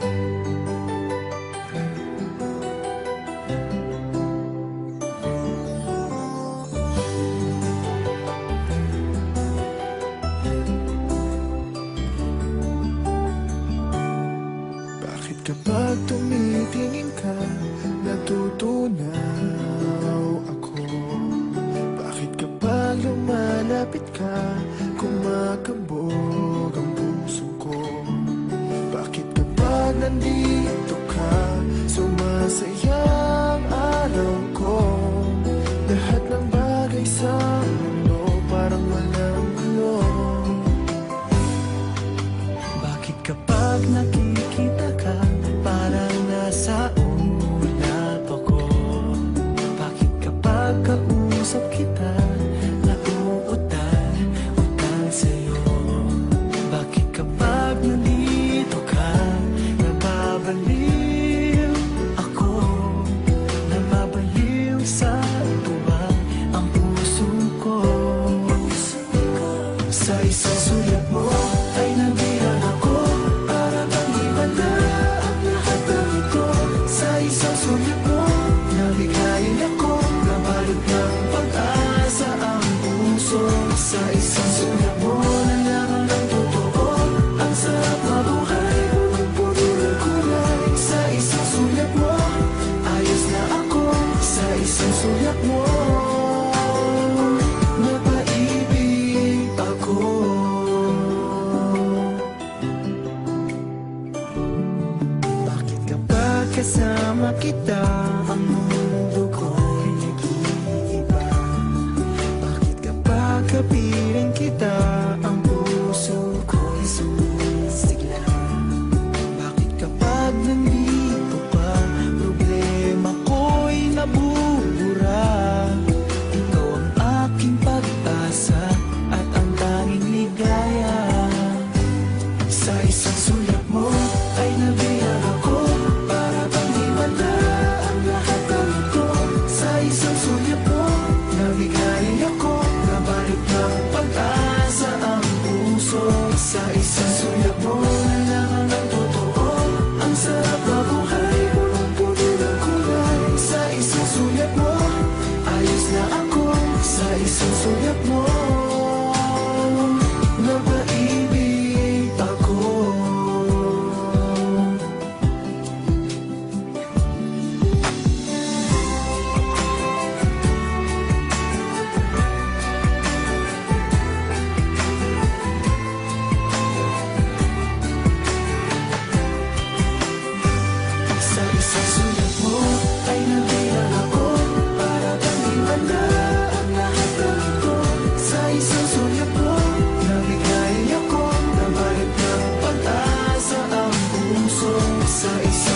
Bakit kapag tumitingin ka, natutunaw ako? Bakit kapag lumalapit ka, kumakabog ang puso ko? Bakit kapag nandito ka, sumasaya ang araw ko? Lahat ng bagay sa mundo parang walang gulo. Bakit kapag nakikita ka, parang nasa ulap ako? Bakit kapag kausap kita, nauutal sa'yo? Bakit kapag nandito ka, nababaliw ako? Nababaliw sa tuwa ang puso ko. Sa isang sulat mo ay nabihan ako, para bang iba na ang lahat ng ito. Sa isang sulat mo, nabigayin ako, nabalot ng pag-asa ang puso. Sa isang sulat mo, nalaman ng totoo, ang sarap mabuhay, punong-puno ng kulay. Sa isang sulat mo, ayos na ako. Sa isang sulat mo, napaibig ako. Bakit kapag kasama kita, ang mundo ko'y nag-iiba? Bakit kapag kapiling kita, ang puso ko'y sumisigla? Bakit kapag nandito ka, problema ko'y nabubura? Ikaw ang aking pag-asa at ang tanging ligaya. Sa isang sulat mo ay nabihan ako, para bang himala ang lahat ng ito. Sa isang sulat mo, nabigayin ako, nabalik ng pag-asa ang puso. Sa isang sulat mo, nalaman ng totoo, ang sarap mabuhay, punong-puno ng kulay. Sa isang sulat mo, ayos na ako. Sa isang sulat mo, napaibig ako. Sa isang sulat mo ay nabihan ako, para bang himala ang lahat ng ito. Sa isang sulat mo, nabigayin ako, nabalik ng pag-asa ang puso. Sa isang